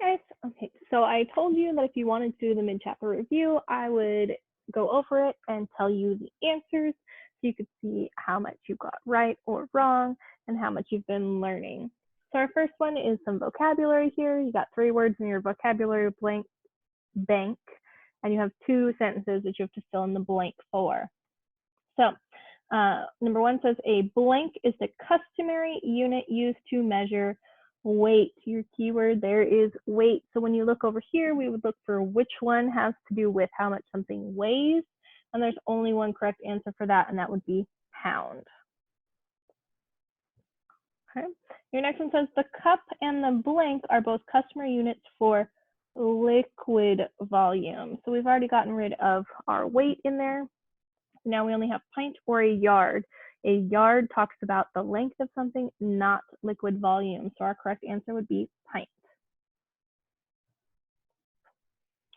Hi guys. Okay, so I told you that if you wanted to do the mid-chapter review, I would go over it and tell you the answers so you could see how much you got right or wrong and how much you've been learning. So our first one is some vocabulary here. You got 3 words in your vocabulary blank bank, and you have 2 sentences that you have to fill in the blank for. So number 1 says a blank is the customary unit used to measure weight. Your keyword there is weight. So when you look over here, we would look for which one has to do with how much something weighs. And there's only one correct answer for that, and that would be pound. Okay. Your next one says the cup and the blank are both customary units for liquid volume. So we've already gotten rid of our weight in there. Now we only have pint or a yard. A yard talks about the length of something, not liquid volume. So our correct answer would be pint.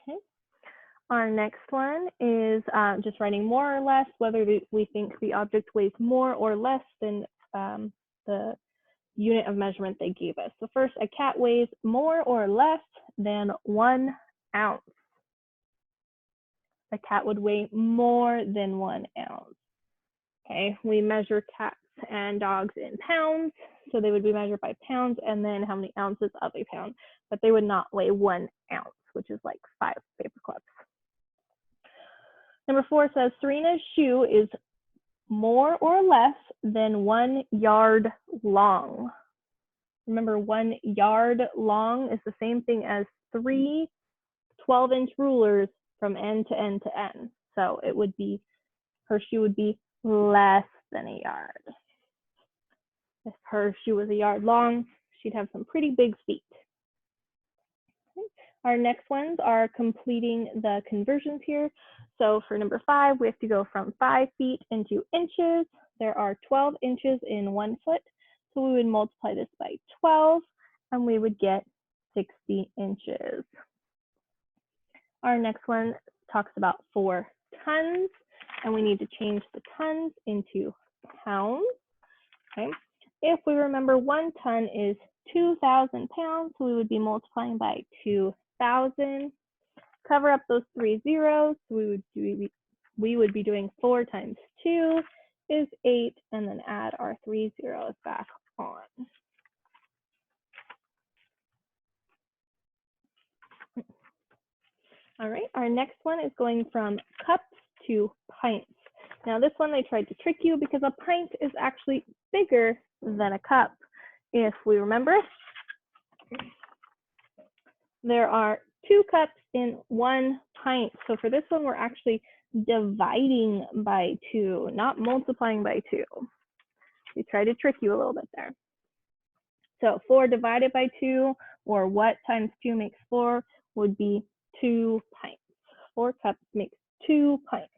Okay. Our next one is just writing more or less, whether we think the object weighs more or less than the unit of measurement they gave us. So first, a cat weighs more or less than 1 ounce. A cat would weigh more than 1 ounce. Okay, we measure cats and dogs in pounds, so they would be measured by pounds and then how many ounces of a pound, but they would not weigh 1 ounce, which is like 5 paper clips. Number 4 says Serena's shoe is more or less than 1 yard long. Remember, 1 yard long is the same thing as 3 12-inch rulers from end to end to end. So it would be, her shoe would be less than a yard. If her shoe was a yard long, she'd have some pretty big feet. Okay. Our next ones are completing the conversions here. So for number 5, we have to go from 5 feet into inches. There are 12 inches in 1 foot. So we would multiply this by 12 and we would get 60 inches. Our next one talks about 4 tons, and we need to change the tons into pounds. Okay. If we remember, 1 ton is 2,000 pounds, so we would be multiplying by 2,000. Cover up those 3 zeros. We would be doing 4 times 2 is 8, and then add our 3 zeros back on. All right, our next one is going from cups to pints. Now this one they tried to trick you because a pint is actually bigger than a cup. If we remember, there are 2 cups in 1 pint. So for this one, we're actually dividing by 2, not multiplying by 2. We try to trick you a little bit there. So 4 divided by 2, or what times 2 makes 4, would be 2 pints. 4 cups makes 2 pints.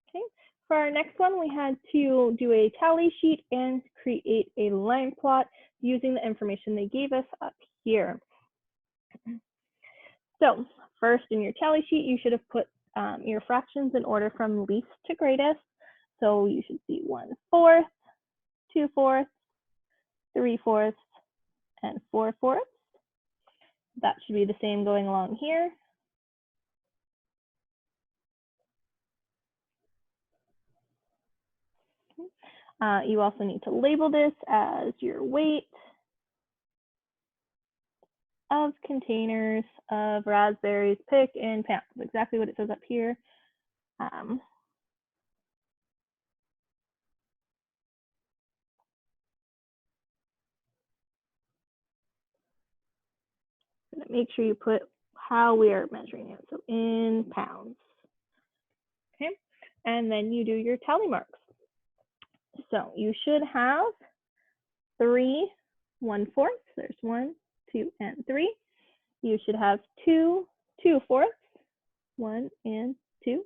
Okay. For our next one, we had to do a tally sheet and create a line plot using the information they gave us up here. So first, in your tally sheet, you should have put your fractions in order from least to greatest. So you should see 1/4, 2/4, 3/4, and 4/4. That should be the same going along here. You also need to label this as your weight of containers of raspberries picked in pounds. Exactly what it says up here. Make sure you put how we are measuring it, so in pounds. Okay, and then you do your tally marks. So you should have 3 1/4. There's 1, 2, and 3. You should have 2 2/4. 1 and 2.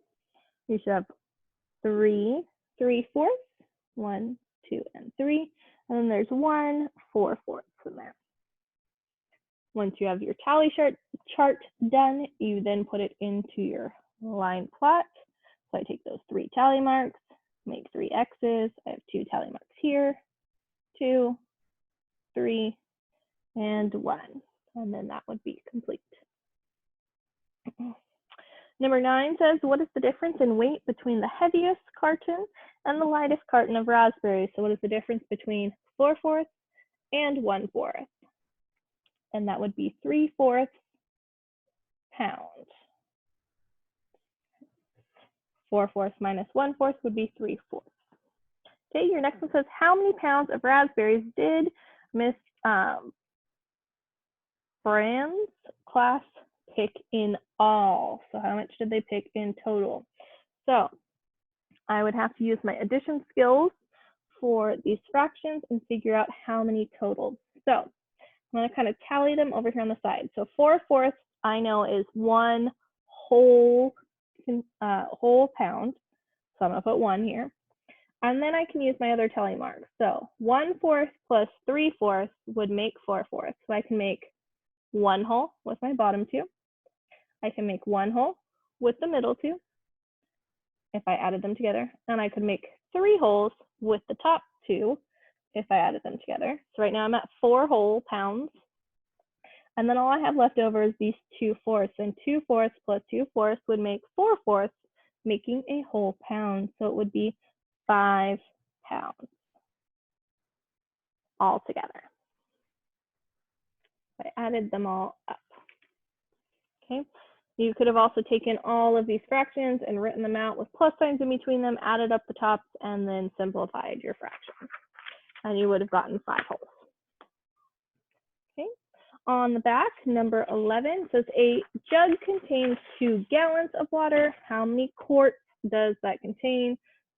You should have 3 3/4. 1, 2, and 3. And then there's 1 4/4 in there. Once you have your tally chart done, you then put it into your line plot. So I take those 3 tally marks, make 3 X's. I have 2 tally marks here, 2, 3, and 1. and then that would be complete. Number 9 says, what is the difference in weight between the heaviest carton and the lightest carton of raspberries? So what is the difference between 4/4 and 1/4? And that would be 3/4 pounds. 4/4 minus 1/4 would be 3/4. Okay, your next one says, how many pounds of raspberries did Miss Brand's class pick in all? So how much did they pick in total? So I would have to use my addition skills for these fractions and figure out how many total. So I'm going to kind of tally them over here on the side. So 4/4 I know is 1 whole pound. So I'm going to put 1 here. And then I can use my other tally marks. So 1/4 plus 3/4 would make 4/4. So I can make 1 whole with my bottom 2. I can make 1 whole with the middle 2 if I added them together. And I could make 3 wholes with the top 2 if I added them together. So right now I'm at 4 whole pounds. And then all I have left over is these 2/4. And 2/4 plus 2/4 would make 4/4, making a whole pound. So it would be 5 pounds all together. I added them all up. Okay. You could have also taken all of these fractions and written them out with plus signs in between them, added up the tops, and then simplified your fractions. And you would have gotten 5 wholes. Okay. On the back, number 11 says a jug contains 2 gallons of water. How many quarts does that contain?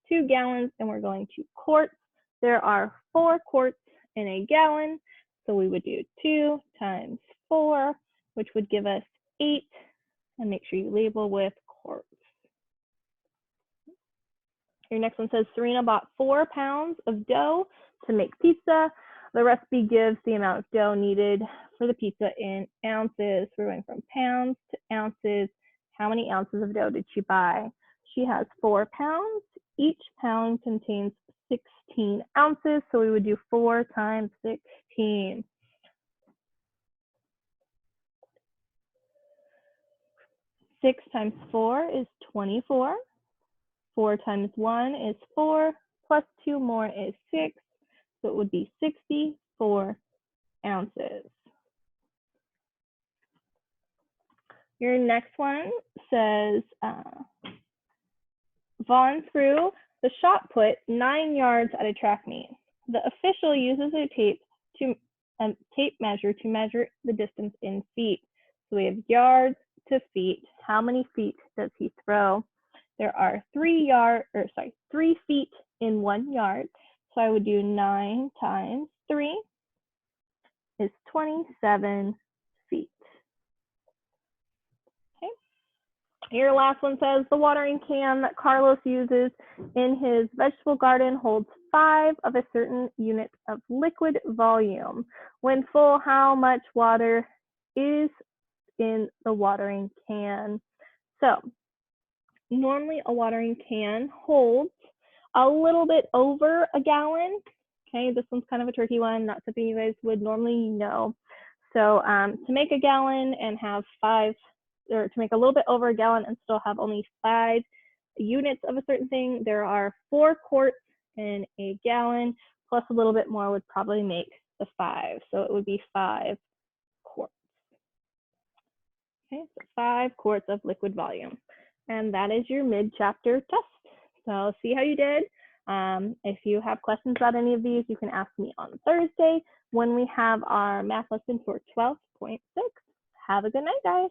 2 gallons, and we're going to quarts. There are 4 quarts in a gallon. So we would do 2 times 4, which would give us 8. And make sure you label with quarts. Your next one says Serena bought 4 pounds of dough to make pizza. The recipe gives the amount of dough needed for the pizza in ounces. We're going from pounds to ounces. How many ounces of dough did she buy? She has 4 pounds. Each pound contains 16 ounces. So we would do 4 times 16. 6 times 4 is 24. 4 times 1 is 4, plus 2 more is 6. So it would be 64 ounces. Your next one says, Vaughn threw the shot put 9 yards at a track meet. The official uses a tape measure to measure the distance in feet. So we have yards to feet. How many feet does he throw? There are 3 feet in 1 yard. So I would do 9 times 3 is 27 feet. Okay. Your last one says the watering can that Carlos uses in his vegetable garden holds 5 of a certain unit of liquid volume. When full, how much water is in the watering can? So normally a watering can holds a little bit over a gallon. Okay, this one's kind of a tricky one, not something you guys would normally know. So to make a gallon and have 5, or to make a little bit over a gallon and still have only 5 units of a certain thing, there are 4 quarts in a gallon, plus a little bit more would probably make the 5. So it would be 5 quarts. Okay, so 5 quarts of liquid volume. And that is your mid-chapter test. So see how you did. If you have questions about any of these, you can ask me on Thursday when we have our math lesson for 12.6. Have a good night, guys.